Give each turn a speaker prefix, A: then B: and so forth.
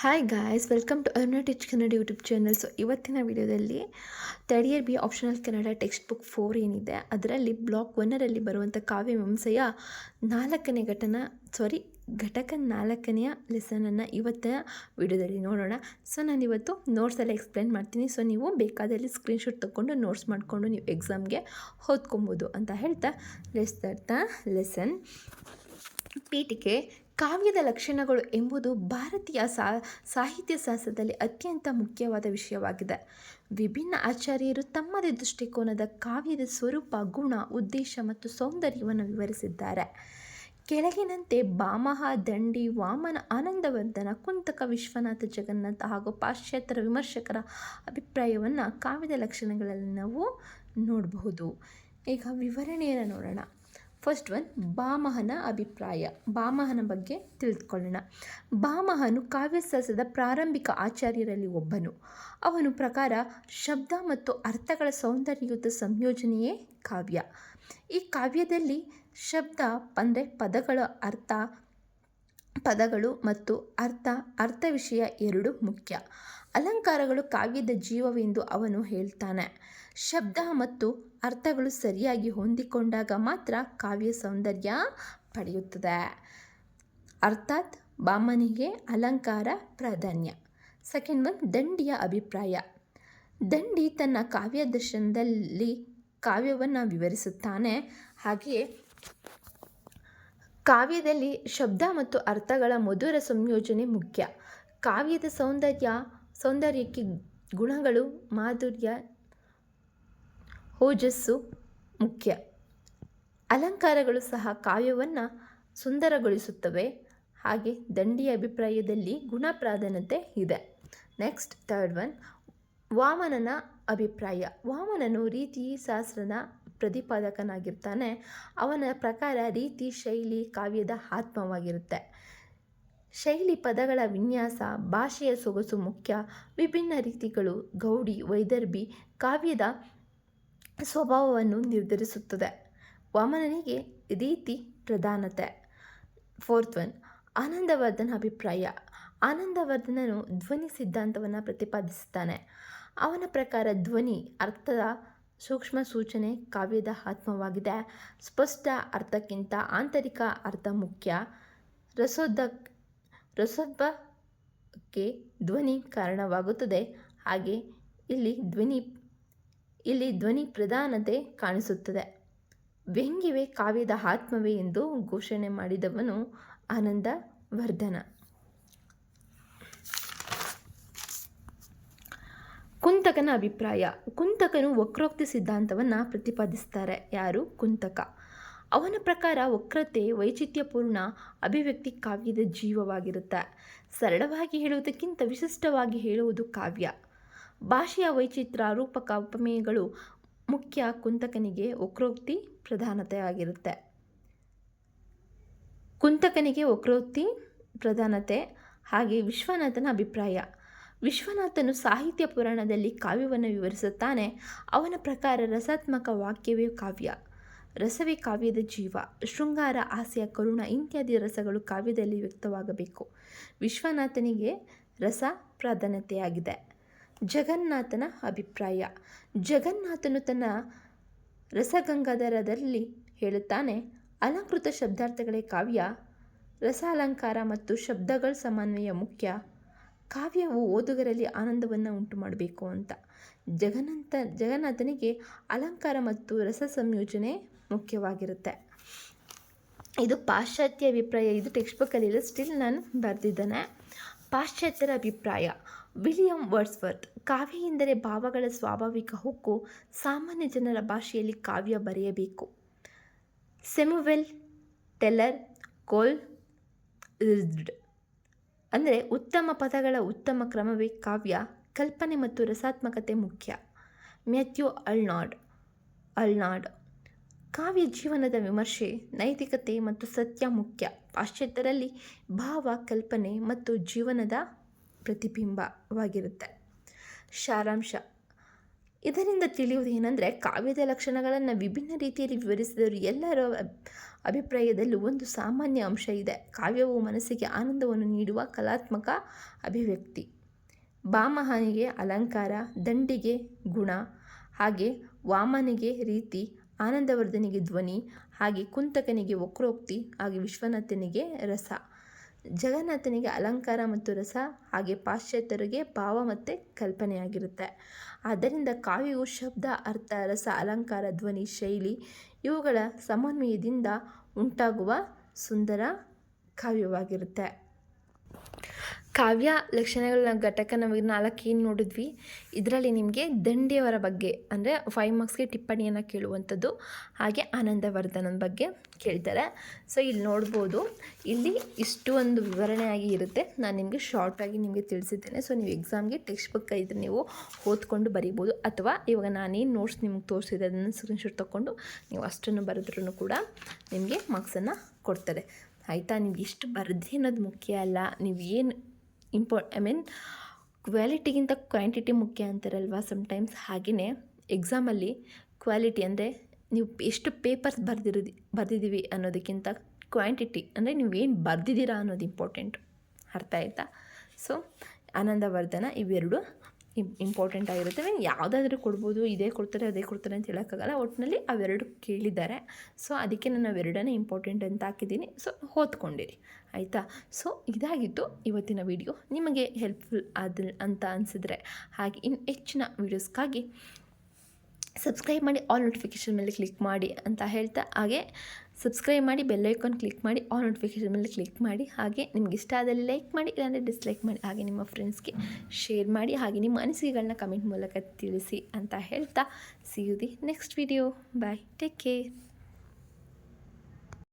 A: Hi guys, welcome to Arna teach Kannada YouTube channel. So ಇವತ್ತಿನ ವಿಡಿಯೋದಲ್ಲಿ third year B optional Kannada text book 4 ಏನಿದೆ ಅದರಲ್ಲಿ block 1ರಲ್ಲಿ ಬರುವಂಥ ಕಾವ್ಯಮೀಮಾಂಸೆಯ ಘಟಕ 4ನೆಯ ಲೆಸನನ್ನು ಇವತ್ತಿನ ವಿಡಿಯೋದಲ್ಲಿ ನೋಡೋಣ. ಸೊ ನಾನಿವತ್ತು ನೋಟ್ಸೆಲ್ಲ ಎಕ್ಸ್ಪ್ಲೇನ್ ಮಾಡ್ತೀನಿ. ಸೊ ನೀವು ಬೇಕಾದಲ್ಲಿ ಸ್ಕ್ರೀನ್ಶಾಟ್ ತೊಗೊಂಡು ನೋಟ್ಸ್ ಮಾಡಿಕೊಂಡು ನೀವು ಎಕ್ಸಾಮ್ಗೆ ಓದ್ಕೊಬೋದು ಅಂತ ಹೇಳ್ತಾ ಲೆಟ್ಸ್ ಸ್ಟಾರ್ಟ್ ದ ಲೆಸನ್. ಪೀಠಿಕೆ ಕಾವ್ಯದ ಲಕ್ಷಣಗಳು ಎಂಬುದು ಭಾರತೀಯ ಸಾಹಿತ್ಯ ಶಾಸ್ತ್ರದಲ್ಲಿ ಅತ್ಯಂತ ಮುಖ್ಯವಾದ ವಿಷಯವಾಗಿದೆ. ವಿಭಿನ್ನ ಆಚಾರ್ಯರು ತಮ್ಮದೇ ದೃಷ್ಟಿಕೋನದ ಕಾವ್ಯದ ಸ್ವರೂಪ, ಗುಣ, ಉದ್ದೇಶ ಮತ್ತು ಸೌಂದರ್ಯವನ್ನು ವಿವರಿಸಿದ್ದಾರೆ. ಕೆಳಗಿನಂತೆ ಭಾಮಹ, ದಂಡಿ, ವಾಮನ, ಆನಂದವರ್ಧನ, ಕುಂತಕ, ವಿಶ್ವನಾಥ, ಜಗನ್ನಾಥ ಹಾಗೂ ಪಾಶ್ಚಾತ್ಯರ ವಿಮರ್ಶಕರ ಅಭಿಪ್ರಾಯವನ್ನು ಕಾವ್ಯದ ಲಕ್ಷಣಗಳಲ್ಲಿ ನಾವು ನೋಡಬಹುದು. ಈಗ ವಿವರಣೆಯನ್ನು ನೋಡೋಣ. ಫಸ್ಟ್ ಒನ್, ಭಾಮಹನ ಅಭಿಪ್ರಾಯ. ಭಾಮಹನ ಬಗ್ಗೆ ತಿಳಿದುಕೊಳ್ಳೋಣ. ಭಾಮಹನು ಕಾವ್ಯಶಾಸ್ತ್ರದ ಪ್ರಾರಂಭಿಕ ಆಚಾರ್ಯರಲ್ಲಿ ಒಬ್ಬನು. ಅವನ ಪ್ರಕಾರ ಶಬ್ದ ಮತ್ತು ಅರ್ಥಗಳ ಸೌಂದರ್ಯಯುತ ಸಂಯೋಜನೆಯೇ ಕಾವ್ಯ. ಈ ಕಾವ್ಯದಲ್ಲಿ ಶಬ್ದ ಅಂದರೆ ಪದಗಳು ಮತ್ತು ಅರ್ಥ ವಿಷಯ ಎರಡೂ ಮುಖ್ಯ. ಅಲಂಕಾರಗಳು ಕಾವ್ಯದ ಜೀವವೆಂದು ಅವನು ಹೇಳ್ತಾನೆ. ಶಬ್ದ ಮತ್ತು ಅರ್ಥಗಳು ಸರಿಯಾಗಿ ಹೊಂದಿಕೊಂಡಾಗ ಮಾತ್ರ ಕಾವ್ಯ ಸೌಂದರ್ಯ ಪಡೆಯುತ್ತದೆ. ಅರ್ಥಾತ್ ಭಾಮನಿಗೆ ಅಲಂಕಾರ ಪ್ರಾಧಾನ್ಯ. ಸೆಕೆಂಡ್ ಒನ್, ದಂಡಿಯ ಅಭಿಪ್ರಾಯ. ದಂಡಿ ತನ್ನ ಕಾವ್ಯ ದರ್ಶನದಲ್ಲಿ ಕಾವ್ಯವನ್ನು ವಿವರಿಸುತ್ತಾನೆ. ಹಾಗೆಯೇ ಕಾವ್ಯದಲ್ಲಿ ಶಬ್ದ ಮತ್ತು ಅರ್ಥಗಳ ಮಧುರ ಸಂಯೋಜನೆ ಮುಖ್ಯ. ಕಾವ್ಯದ ಸೌಂದರ್ಯಕ್ಕೆ ಗುಣಗಳು, ಮಾಧುರ್ಯ, ಓಜಸ್ಸು ಮುಖ್ಯ. ಅಲಂಕಾರಗಳು ಸಹ ಕಾವ್ಯವನ್ನು ಸುಂದರಗೊಳಿಸುತ್ತವೆ. ಹಾಗೆ ದಂಡಿಯ ಅಭಿಪ್ರಾಯದಲ್ಲಿ ಗುಣ ಪ್ರಾಧಾನ್ಯತೆ ಇದೆ. ನೆಕ್ಸ್ಟ್ ಥರ್ಡ್ ಒನ್, ವಾಮನನ ಅಭಿಪ್ರಾಯ. ವಾಮನನು ರೀತಿ ಶಾಸ್ತ್ರದ ಪ್ರತಿಪಾದಕನಾಗಿರ್ತಾನೆ. ಅವನ ಪ್ರಕಾರ ರೀತಿ ಶೈಲಿ ಕಾವ್ಯದ ಆತ್ಮವಾಗಿರುತ್ತೆ. ಶೈಲಿ, ಪದಗಳ ವಿನ್ಯಾಸ, ಭಾಷೆಯ ಸೊಗಸು ಮುಖ್ಯ. ವಿಭಿನ್ನ ರೀತಿಗಳು, ಗೌಡಿ, ವೈದರ್ಭಿ ಕಾವ್ಯದ ಸ್ವಭಾವವನ್ನು ನಿರ್ಧರಿಸುತ್ತದೆ. ವಾಮನನಿಗೆ ರೀತಿ ಪ್ರಧಾನತೆ. ಫೋರ್ತ್ ಒನ್, ಆನಂದವರ್ಧನ ಅಭಿಪ್ರಾಯ. ಆನಂದವರ್ಧನನು ಧ್ವನಿ ಸಿದ್ಧಾಂತವನ್ನು ಪ್ರತಿಪಾದಿಸುತ್ತಾನೆ. ಅವನ ಪ್ರಕಾರ ಧ್ವನಿ ಅರ್ಥದ ಸೂಕ್ಷ್ಮ ಸೂಚನೆ ಕಾವ್ಯದ ಆತ್ಮವಾಗಿದೆ. ಸ್ಪಷ್ಟ ಅರ್ಥಕ್ಕಿಂತ ಆಂತರಿಕ ಅರ್ಥ ಮುಖ್ಯ. ರಸೋದ್ಭವಕ್ಕೆ ಧ್ವನಿ ಕಾರಣವಾಗುತ್ತದೆ. ಹಾಗೆ ಇಲ್ಲಿ ಧ್ವನಿ ಪ್ರಧಾನತೆ ಕಾಣಿಸುತ್ತದೆ. ವ್ಯಂಗ್ಯವೇ ಕಾವ್ಯದ ಆತ್ಮವೇ ಎಂದು ಘೋಷಣೆ ಮಾಡಿದವನು ಆನಂದವರ್ಧನ. ಕುಂತಕನ ಅಭಿಪ್ರಾಯ. ಕುಂತಕನು ವಕ್ರೋಕ್ತಿ ಸಿದ್ಧಾಂತವನ್ನು ಪ್ರತಿಪಾದಿಸುತ್ತಾರೆ. ಯಾರು? ಕುಂತಕ. ಅವನ ಪ್ರಕಾರ ವಕ್ರತೆ ವೈಚಿತ್ರ್ಯಪೂರ್ಣ ಅಭಿವ್ಯಕ್ತಿ ಕಾವ್ಯದ ಜೀವವಾಗಿರುತ್ತೆ. ಸರಳವಾಗಿ ಹೇಳುವುದಕ್ಕಿಂತ ವಿಶಿಷ್ಟವಾಗಿ ಹೇಳುವುದು ಕಾವ್ಯ. ಭಾಷೆಯ ವೈಚಿತ್ರ್ಯ, ರೂಪಕ, ಉಪಮೇಯಗಳು ಮುಖ್ಯ. ಕುಂತಕನಿಗೆ ವಕ್ರೋಕ್ತಿ ಪ್ರಧಾನತೆ. ಹಾಗೆ ವಿಶ್ವನಾಥನ ಅಭಿಪ್ರಾಯ. ವಿಶ್ವನಾಥನು ಸಾಹಿತ್ಯ ಪುರಾಣದಲ್ಲಿ ಕಾವ್ಯವನ್ನು ವಿವರಿಸುತ್ತಾನೆ. ಅವನ ಪ್ರಕಾರ ರಸಾತ್ಮಕ ವಾಕ್ಯವೇ ಕಾವ್ಯ. ರಸವೇ ಕಾವ್ಯದ ಜೀವ. ಶೃಂಗಾರ, ಹಾಸ್ಯ, ಕರುಣ ಇತ್ಯಾದಿ ರಸಗಳು ಕಾವ್ಯದಲ್ಲಿ ವ್ಯಕ್ತವಾಗಬೇಕು. ವಿಶ್ವನಾಥನಿಗೆ ರಸ ಪ್ರಾಧಾನ್ಯತೆಯಾಗಿದೆ. ಜಗನ್ನಾಥನ ಅಭಿಪ್ರಾಯ. ಜಗನ್ನಾಥನು ತನ್ನ ರಸಗಂಗಾಧರದಲ್ಲಿ ಹೇಳುತ್ತಾನೆ, ಅಲಂಕೃತ ಶಬ್ದಾರ್ಥಗಳೇ ಕಾವ್ಯ. ರಸಾಲಂಕಾರ ಮತ್ತು ಶಬ್ದಗಳ ಸಮನ್ವಯ ಮುಖ್ಯ. ಕಾವ್ಯವು ಓದುಗರಲ್ಲಿ ಆನಂದವನ್ನು ಉಂಟು ಮಾಡಬೇಕು ಅಂತ. ಜಗನ್ನಾಥನಿಗೆ ಅಲಂಕಾರ ಮತ್ತು ರಸ ಸಂಯೋಜನೆ ಮುಖ್ಯವಾಗಿರುತ್ತೆ. ಇದು ಪಾಶ್ಚಾತ್ಯ ಅಭಿಪ್ರಾಯ. ಇದು ಟೆಕ್ಸ್ಟ್ ಬುಕ್ಕಲ್ಲಿಲ್ಲ, ಸ್ಟಿಲ್ ನಾನು ಬರೆದಿದ್ದೇನೆ. ಪಾಶ್ಚಾತ್ಯರ ಅಭಿಪ್ರಾಯ. William Wordsworth. ಕಾವ್ಯ ಎಂದರೆ ಭಾವಗಳ ಸ್ವಾಭಾವಿಕ ಹುಕ್ಕು. ಸಾಮಾನ್ಯ ಜನರ ಭಾಷೆಯಲ್ಲಿ ಕಾವ್ಯ ಬರೆಯಬೇಕು. ಸ್ಯಾಮುವೆಲ್ ಟೆಲ್ಲರ್ ಕೋಲ್ರಿಡ್ಜ್. ಅಂದರೆ ಉತ್ತಮ ಪದಗಳ ಉತ್ತಮ ಕ್ರಮವೇ ಕಾವ್ಯ. ಕಲ್ಪನೆ ಮತ್ತು ರಸಾತ್ಮಕತೆ ಮುಖ್ಯ. Matthew Arnold. ಕಾವ್ಯ ಜೀವನದ ವಿಮರ್ಶೆ, ನೈತಿಕತೆ ಮತ್ತು ಸತ್ಯ ಮುಖ್ಯ. ಪಾಶ್ಚಾತ್ಯರಲ್ಲಿ ಭಾವ, ಕಲ್ಪನೆ ಮತ್ತು ಜೀವನದ ಪ್ರತಿಬಿಂಬವಾಗಿರುತ್ತೆ. ಸಾರಾಂಶ. ಇದರಿಂದ ತಿಳಿಯುವುದು ಏನಂದರೆ ಕಾವ್ಯದ ಲಕ್ಷಣಗಳನ್ನು ವಿಭಿನ್ನ ರೀತಿಯಲ್ಲಿ ವಿವರಿಸಿದರು ಎಲ್ಲರ ಅಭಿಪ್ರಾಯದಲ್ಲೂ ಒಂದು ಸಾಮಾನ್ಯ ಅಂಶ ಇದೆ. ಕಾವ್ಯವು ಮನಸ್ಸಿಗೆ ಆನಂದವನ್ನು ನೀಡುವ ಕಲಾತ್ಮಕ ಅಭಿವ್ಯಕ್ತಿ. ಭಾಮಹನಿಗೆ ಅಲಂಕಾರ, ದಂಡಿಗೆ ಗುಣ, ಹಾಗೆ ವಾಮನಿಗೆ ರೀತಿ, ಆನಂದವರ್ಧನಿಗೆ ಧ್ವನಿ, ಹಾಗೆ ಕುಂತಕನಿಗೆ ವಕ್ರೋಕ್ತಿ, ಹಾಗೆ ವಿಶ್ವನಾಥನಿಗೆ ರಸ, ಜಗನ್ನಾಥನಿಗೆ ಅಲಂಕಾರ ಮತ್ತು ರಸ, ಹಾಗೆ ಪಾಶ್ಚಾತ್ಯರಿಗೆ ಭಾವ ಮತ್ತು ಕಲ್ಪನೆಯಾಗಿರುತ್ತೆ. ಆದ್ದರಿಂದ ಕಾವ್ಯವು ಶಬ್ದ, ಅರ್ಥ, ರಸ, ಅಲಂಕಾರ, ಧ್ವನಿ, ಶೈಲಿ ಇವುಗಳ ಸಮನ್ವಯದಿಂದ ಉಂಟಾಗುವ ಸುಂದರ ಕಾವ್ಯವಾಗಿರುತ್ತೆ. ಕಾವ್ಯ ಲಕ್ಷಣಗಳ ಘಟಕ ನಮಗೆ 4 ಏನು ನೋಡಿದ್ವಿ. ಇದರಲ್ಲಿ ನಿಮಗೆ ದಂಡಿಯವರ ಬಗ್ಗೆ ಅಂದರೆ 5 ಮಾರ್ಕ್ಸ್ಗೆ ಟಿಪ್ಪಣಿಯನ್ನು ಕೇಳುವಂಥದ್ದು, ಹಾಗೆ ಆನಂದವರ್ಧನನ ಬಗ್ಗೆ ಕೇಳ್ತಾರೆ. ಸೊ ಇಲ್ಲಿ ನೋಡ್ಬೋದು, ಇಲ್ಲಿ ಇಷ್ಟು ಒಂದು ವಿವರಣೆಯಾಗಿ ಇರುತ್ತೆ. ನಾನು ನಿಮಗೆ ಶಾರ್ಟಾಗಿ ನಿಮಗೆ ತಿಳಿಸಿದ್ದೇನೆ. ಸೊ ನೀವು ಎಕ್ಸಾಮ್ಗೆ ಟೆಕ್ಸ್ಟ್ ಬುಕ್ ಇದ್ದರೆ ನೀವು ಓದ್ಕೊಂಡು ಬರೀಬೋದು, ಅಥವಾ ಇವಾಗ ನಾನೇನು ನೋಟ್ಸ್ ನಿಮ್ಗೆ ತೋರಿಸಿದೆ ಅದನ್ನು ಸ್ಕ್ರೀನ್ಶಾಟ್ ತೊಗೊಂಡು ನೀವು ಅಷ್ಟನ್ನು ಬರೆದ್ರೂ ಕೂಡ ನಿಮಗೆ ಮಾರ್ಕ್ಸನ್ನು ಕೊಡ್ತಾರೆ. ಆಯಿತಾ? ನೀವು ಎಷ್ಟು ಬರೆದ್ರಿ ಅನ್ನೋದು ಮುಖ್ಯ ಅಲ್ಲ, ನೀವು ಏನು ಕ್ವಾಲಿಟಿಗಿಂತ ಕ್ವಾಂಟಿಟಿ ಮುಖ್ಯ ಅಂತಾರಲ್ವ ಸಮ್ಟೈಮ್ಸ್. ಹಾಗೆಯೇ ಎಕ್ಸಾಮಲ್ಲಿ ಕ್ವಾಲಿಟಿ ಅಂದರೆ ನೀವು ಎಷ್ಟು ಪೇಪರ್ಸ್ ಬರೆದಿದ್ದೀವಿ ಅನ್ನೋದಕ್ಕಿಂತ ಕ್ವಾಂಟಿಟಿ ಅಂದರೆ ನೀವು ಏನು ಬರೆದಿದ್ದೀರಾ ಅನ್ನೋದು ಇಂಪಾರ್ಟೆಂಟು. ಅರ್ಥ ಆಯಿತಾ? ಸೊ ಆನಂದವರ್ಧನ ಇವೆರಡು ಇಂಪಾರ್ಟೆಂಟ್ ಆಗಿರುತ್ತೆ. ಯಾವುದಾದ್ರೂ ಕೊಡ್ಬೋದು, ಇದೇ ಕೊಡ್ತಾರೆ ಅದೇ ಕೊಡ್ತಾರೆ ಅಂತ ಹೇಳೋಕ್ಕಾಗಲ್ಲ. ಒಟ್ಟಿನಲ್ಲಿ ಅವೆರಡು ಕೇಳಿದ್ದಾರೆ. ಸೊ ಅದಕ್ಕೆ ನಾನು ಅವೆರಡನೇ ಇಂಪಾರ್ಟೆಂಟ್ ಅಂತ ಹಾಕಿದ್ದೀನಿ. ಸೊ ಓದ್ಕೊಂಡಿರಿ, ಆಯಿತಾ? ಸೊ ಇದಾಗಿತ್ತು ಇವತ್ತಿನ ವಿಡಿಯೋ. ನಿಮಗೆ ಹೆಲ್ಪ್ಫುಲ್ ಅಂತ ಅನಿಸಿದ್ರೆ ಹಾಗೆ ಇನ್ನು ಹೆಚ್ಚಿನ ವೀಡಿಯೋಸ್ಗಾಗಿ ಸಬ್ಸ್ಕ್ರೈಬ್ ಮಾಡಿ, ಆಲ್ ನೋಟಿಫಿಕೇಷನ್ ಮೇಲೆ ಕ್ಲಿಕ್ ಮಾಡಿ ಅಂತ ಹೇಳ್ತಾ, ಹಾಗೆ ಸಬ್ಸ್ಕ್ರೈಬ್ ಮಾಡಿ, ಬೆಲ್ ಐಕಾನ್ ಕ್ಲಿಕ್ ಮಾಡಿ, ಆಲ್ ನೋಟಿಫಿಕೇಷನ್ ಮೇಲೆ ಕ್ಲಿಕ್ ಮಾಡಿ, ಹಾಗೆ ನಿಮ್ಗೆ ಇಷ್ಟ ಆದಲ್ಲಿ ಲೈಕ್ ಮಾಡಿ, ಇಲ್ಲಾಂದರೆ ಡಿಸ್ಲೈಕ್ ಮಾಡಿ, ಹಾಗೆ ನಿಮ್ಮ ಫ್ರೆಂಡ್ಸ್ಗೆ ಶೇರ್ ಮಾಡಿ, ಹಾಗೆ ನಿಮ್ಮ ಅನಿಸಿಕೆಗಳನ್ನ ಕಮೆಂಟ್ ಮೂಲಕ ತಿಳಿಸಿ ಅಂತ ಹೇಳ್ತಾ, see you the next video. Bye, take care.